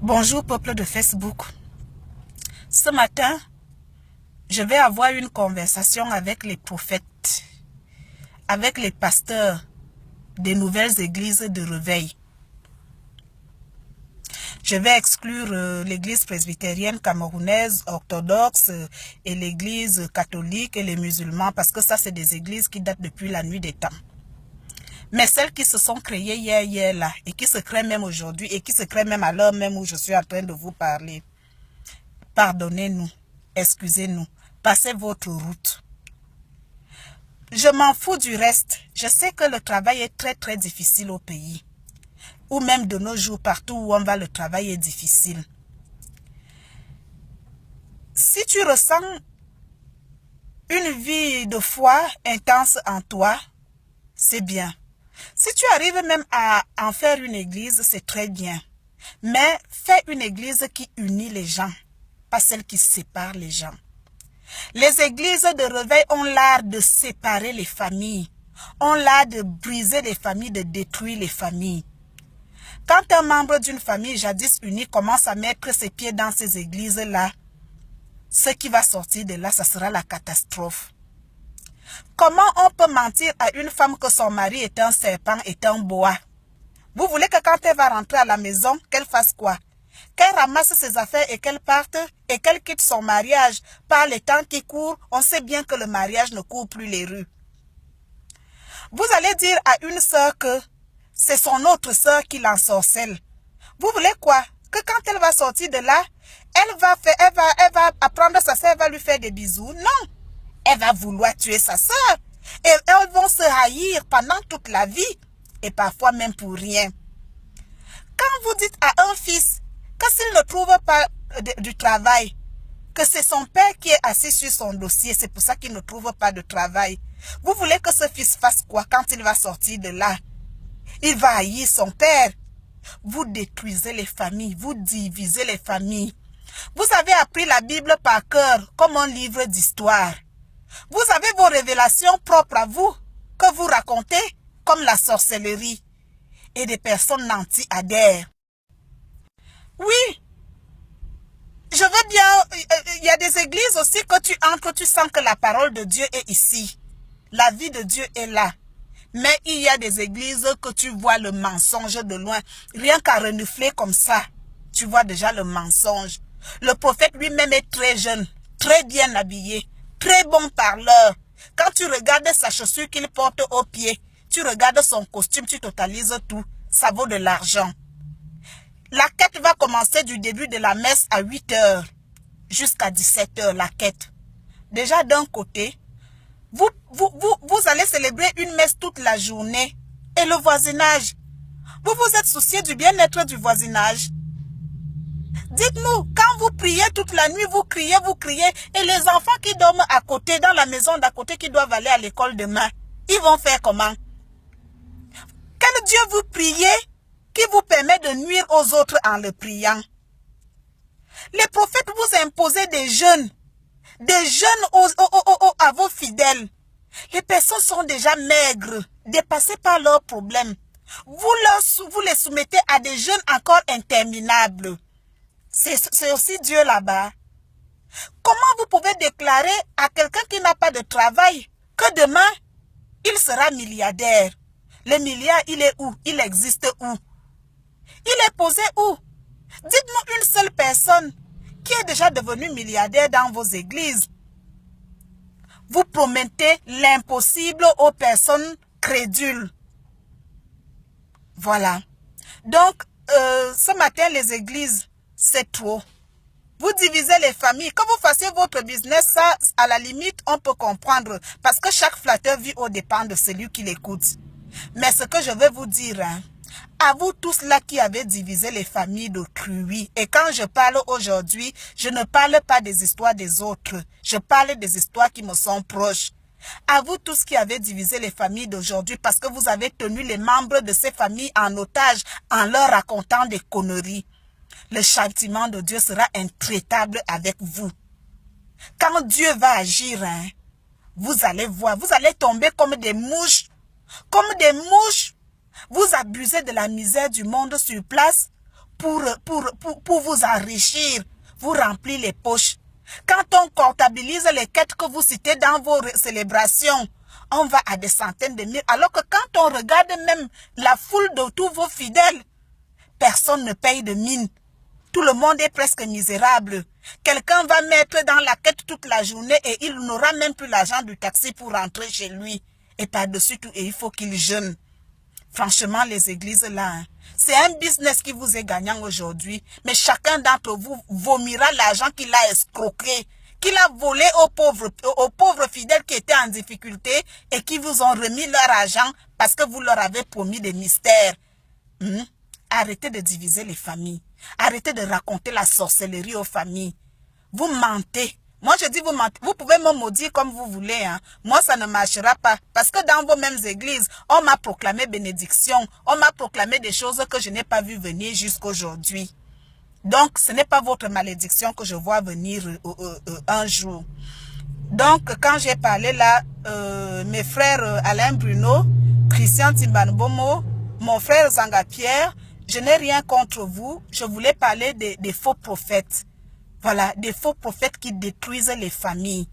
Bonjour peuple de Facebook. Ce matin, je vais avoir une conversation avec les prophètes, avec les pasteurs des nouvelles églises de réveil. Je vais exclure l'église presbytérienne camerounaise, orthodoxe et l'église catholique et les musulmans parce que ça c'est des églises qui datent depuis la nuit des temps. Mais celles qui se sont créées hier là et qui se créent même aujourd'hui et qui se créent même à l'heure même où je suis en train de vous parler, pardonnez-nous, excusez-nous, passez votre route. Je m'en fous du reste. Je sais que le travail est très difficile au pays. Ou même de nos jours, partout où on va, le travail est difficile. Si tu ressens une vie de foi intense en toi, c'est bien. Si tu arrives même à en faire une église, c'est très bien. Mais fais une église qui unit les gens, pas celle qui sépare les gens. Les églises de réveil ont l'art de séparer les familles, ont l'art de briser les familles, de détruire les familles. Quand un membre d'une famille jadis unie commence à mettre ses pieds dans ces églises-là, ce qui va sortir de là, ça sera la catastrophe. Comment on peut mentir à une femme que son mari est un serpent, est un boa? Vous voulez que quand elle va rentrer à la maison, qu'elle fasse quoi? Qu'elle ramasse ses affaires et qu'elle parte et qu'elle quitte son mariage par les temps qui courent? On sait bien que le mariage ne court plus les rues. Vous allez dire à une sœur que c'est son autre sœur qui l'ensorcelle. Vous voulez quoi? Que quand elle va sortir de là, elle va apprendre sa sœur, elle va lui faire des bisous? Non! Elle va vouloir tuer sa sœur. Et elles vont se haïr pendant toute la vie. Et parfois même pour rien. Quand vous dites à un fils que s'il ne trouve pas du travail, que c'est son père qui est assis sur son dossier, c'est pour ça qu'il ne trouve pas de travail. Vous voulez que ce fils fasse quoi quand il va sortir de là? Il va haïr son père. Vous détruisez les familles, vous divisez les familles. Vous avez appris la Bible par cœur comme un livre d'histoire. Vous avez vos révélations propres à vous que vous racontez comme la sorcellerie. Et des personnes nantis adhèrent. Oui, je veux bien, il y a des églises aussi que tu entres, tu sens que la parole de Dieu est ici. La vie de Dieu est là. Mais il y a des églises que tu vois le mensonge de loin. Rien qu'à renifler comme ça, tu vois déjà le mensonge. Le prophète lui-même est très jeune, très bien habillé, très bon parleur. Quand tu regardes sa chaussure qu'il porte aux pieds, tu regardes son costume, tu totalises tout. Ça vaut de l'argent. La quête va commencer du début de la messe à 8 h jusqu'à 17 h, la quête. Déjà d'un côté, vous allez célébrer une messe toute la journée. Et le voisinage, vous vous êtes soucié du bien-être du voisinage? Dites-nous, quand vous priez toute la nuit, vous criez, et les enfants qui dorment à côté, dans la maison d'à côté, qui doivent aller à l'école demain, ils vont faire comment? Quel Dieu vous priez qui vous permet de nuire aux autres en le priant? Les prophètes vous imposaient des jeûnes à vos fidèles. Les personnes sont déjà maigres, dépassées par leurs problèmes. Vous les soumettez à des jeûnes encore interminables. C'est aussi Dieu là-bas. Comment vous pouvez déclarer à quelqu'un qui n'a pas de travail que demain, il sera milliardaire? Le milliard, il est où? Il existe où? Il est posé où? Dites-nous une seule personne qui est déjà devenue milliardaire dans vos églises. Vous promettez l'impossible aux personnes crédules. Voilà. Donc, ce matin, les églises, c'est trop. Vous divisez les familles. Quand vous fassiez votre business, ça, à la limite, on peut comprendre. Parce que chaque flatteur vit au dépend de celui qui l'écoute. Mais ce que je veux vous dire, hein, à vous tous là qui avez divisé les familles d'autrui, et quand je parle aujourd'hui, je ne parle pas des histoires des autres, je parle des histoires qui me sont proches. À vous tous qui avez divisé les familles d'aujourd'hui parce que vous avez tenu les membres de ces familles en otage en leur racontant des conneries, le châtiment de Dieu sera intraitable avec vous. Quand Dieu va agir, hein, vous allez voir, vous allez tomber comme des mouches. Comme des mouches, vous abusez de la misère du monde sur place pour vous enrichir, vous remplir les poches. Quand on comptabilise les quêtes que vous citez dans vos célébrations, on va à des centaines de mille. Alors que quand on regarde même la foule de tous vos fidèles, personne ne paye de mine. Tout le monde est presque misérable. Quelqu'un va mettre dans la quête toute la journée et il n'aura même plus l'argent du taxi pour rentrer chez lui. Et par-dessus tout, il faut qu'il jeûne. Franchement, les églises là, hein, c'est un business qui vous est gagnant aujourd'hui. Mais chacun d'entre vous vomira l'argent qu'il a escroqué, qu'il a volé aux pauvres fidèles qui étaient en difficulté et qui vous ont remis leur argent parce que vous leur avez promis des mystères. Arrêtez de diviser les familles. Arrêtez de raconter la sorcellerie aux familles. Vous mentez. Moi, je dis vous mentez. Vous pouvez me maudire comme vous voulez. Hein. Moi, ça ne marchera pas. Parce que dans vos mêmes églises, on m'a proclamé bénédiction. On m'a proclamé des choses que je n'ai pas vu venir jusqu'aujourd'hui. Donc, ce n'est pas votre malédiction que je vois venir un jour. Donc, quand j'ai parlé là, mes frères Alain Bruno, Christian Timbanbomo, mon frère Zanga Pierre, je n'ai rien contre vous. Je voulais parler des faux prophètes. Voilà, des faux prophètes qui détruisent les familles.